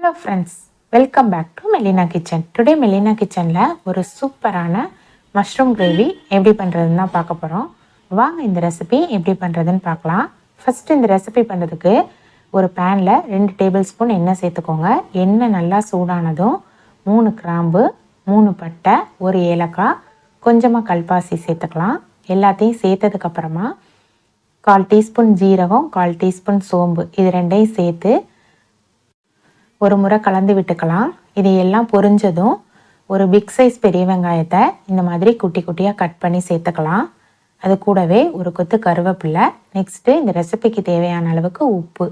Hello friends, welcome back to Melina kitchen. Today Melina கிச்சனில் ஒரு சூப்பரான மஷ்ரூம் கிரேவி எப்படி பண்ணுறதுன்னு தான் பார்க்க போகிறோம். வாங்க இந்த ரெசிபி எப்படி பண்ணுறதுன்னு பார்க்கலாம். ஃபஸ்ட்டு இந்த ரெசிபி பண்ணுறதுக்கு ஒரு பேனில் 2 டேபிள் ஸ்பூன் எண்ணெய் சேர்த்துக்கோங்க. எண்ணெய் நல்லா சூடானதும் 3 கிராம்பு, 3 பட்டை, 1 ஏலக்காய், கொஞ்சமாக கல்பாசி சேர்த்துக்கலாம். எல்லாத்தையும் சேர்த்ததுக்கப்புறமா 1/4 டீஸ்பூன் ஜீரகம், 1/4 டீஸ்பூன் சோம்பு, இது ரெண்டையும் சேர்த்து ஒரு முறை கலந்து விட்டுக்கலாம். இது எல்லாம் பொரிஞ்சதும் ஒரு பிக் சைஸ் பெரிய வெங்காயத்தை இந்த மாதிரி குட்டி குட்டியாக கட் பண்ணி சேர்த்துக்கலாம். அது கூடவே ஒரு கொத்து கருவேப்பிலை, நெக்ஸ்ட்டு இந்த ரெசிபிக்கு தேவையான அளவுக்கு உப்பு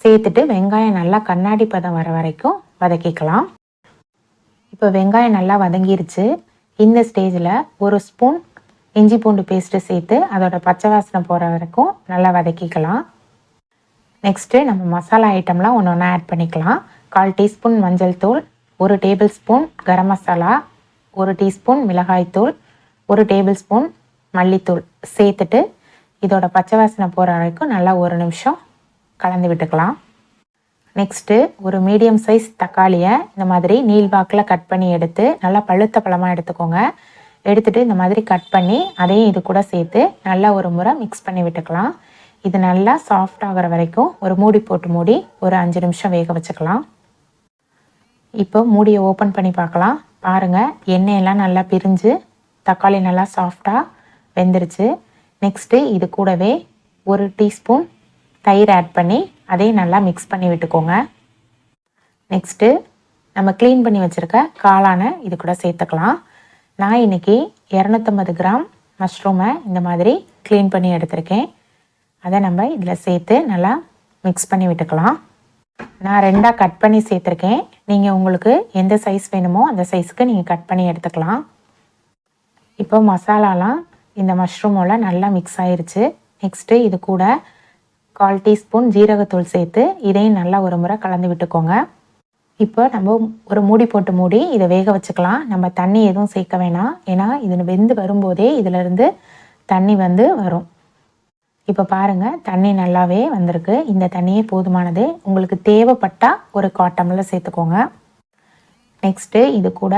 சேர்த்துட்டு வெங்காயம் நல்லா கண்ணாடி பதம் வர வரைக்கும் வதக்கிக்கலாம். இப்போ வெங்காயம் நல்லா வதங்கிருச்சு. இந்த ஸ்டேஜில் 1 ஸ்பூன் இஞ்சி பூண்டு பேஸ்ட்டு சேர்த்து அதோட பச்சை வாசனை போகிற வரைக்கும் நல்லா வதக்கிக்கலாம். நெக்ஸ்ட்டு நம்ம மசாலா ஐட்டம்லாம் ஒன்று ஒன்றா ஆட் பண்ணிக்கலாம். 1/4 டீஸ்பூன் மஞ்சள் தூள், 1 table spoon garam masala, 1 teaspoon மிளகாய்த்தூள், 1 டேபிள் ஸ்பூன் மல்லித்தூள் சேர்த்துட்டு இதோட பச்சை வாசனை போகிற வரைக்கும் நல்லா 1 நிமிஷம் கலந்து விட்டுக்கலாம். நெக்ஸ்ட்டு ஒரு மீடியம் சைஸ் தக்காளியை இந்த மாதிரி நீள்வாக்கில் கட் பண்ணி எடுத்து நல்லா பழுத்த பழமாக எடுத்துக்கோங்க. எடுத்துகிட்டு இந்த மாதிரி கட் பண்ணி அதையும் இது கூட சேர்த்து நல்லா ஒரு முறை மிக்ஸ் பண்ணி விட்டுக்கலாம். இது நல்லா சாஃப்ட் ஆகிற வரைக்கும் ஒரு மூடி போட்டு மூடி ஒரு 5 நிமிஷம் வேக வச்சுக்கலாம். இப்போ மூடியை ஓப்பன் பண்ணி பார்க்கலாம். பாருங்கள், எண்ணெயெல்லாம் நல்லா பிரிஞ்சு தக்காளி நல்லா சாஃப்டாக வெந்துருச்சு. நெக்ஸ்ட்டு இது கூடவே 1 டீஸ்பூன் தயிர் ஆட் பண்ணி அதையும் நல்லா மிக்ஸ் பண்ணி விட்டுக்கோங்க. நெக்ஸ்ட்டு நம்ம க்ளீன் பண்ணி வச்சுருக்க காளானை இது கூட சேர்த்துக்கலாம். நான் இன்றைக்கி 250 கிராம் மஷ்ரூமை இந்த மாதிரி க்ளீன் பண்ணி எடுத்திருக்கேன். அதை நம்ம இதில் சேர்த்து நல்லா மிக்ஸ் பண்ணி விட்டுக்கலாம். நான் 2ஆக கட் பண்ணி சேர்த்துருக்கேன். நீங்கள் உங்களுக்கு எந்த சைஸ் வேணுமோ அந்த சைஸுக்கு நீங்கள் கட் பண்ணி எடுத்துக்கலாம். இப்போ மசாலாலாம் இந்த மஷ்ரூமோட நல்லா மிக்ஸ் ஆயிருச்சு. நெக்ஸ்ட்டு இது கூட 1/4 டீஸ்பூன் ஜீரகத்தூள் சேர்த்து இதையும் நல்லா ஒரு முறை கலந்து விட்டுக்கோங்க. இப்போ நம்ம ஒரு மூடி போட்டு மூடி இதை வேக வச்சுக்கலாம். நம்ம தண்ணி எதுவும் சேர்க்க வேணாம், ஏன்னா இது வெந்து வரும்போதே இதிலேருந்து தண்ணி வரும். இப்போ பாருங்கள், தண்ணி நல்லாவே வந்திருக்கு. இந்த தண்ணியே போதுமானது. உங்களுக்கு தேவைப்பட்டால் ஒரு 1/4 டம்ளர் சேர்த்துக்கோங்க. நெக்ஸ்ட்டு இது கூட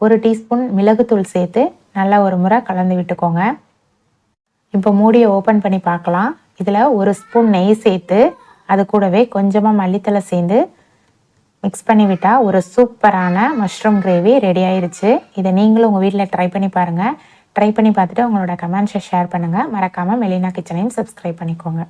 1 டீஸ்பூன் மிளகுத்தூள் சேர்த்து நல்லா ஒரு முறை கலந்து விட்டுக்கோங்க. இப்போ மூடியை ஓப்பன் பண்ணி பார்க்கலாம். இதில் 1 ஸ்பூன் நெய் சேர்த்து அது கூடவே கொஞ்சமாக மல்லித்தலை சேர்ந்து மிக்ஸ் பண்ணி விட்டால் ஒரு சூப்பரான மஷ்ரூம் கிரேவி ரெடி ஆயிடுச்சு. இதை நீங்களும் உங்கள் வீட்டில் ட்ரை பண்ணி பாருங்கள். ட்ரை பண்ணி பார்த்துட்டு உங்களோட கமெண்ட்ஸை ஷேர் பண்ணுங்கள். மறக்காமல் மெலினா கிச்சனையும் சப்ஸ்கிரைப் பண்ணிக்கோங்க.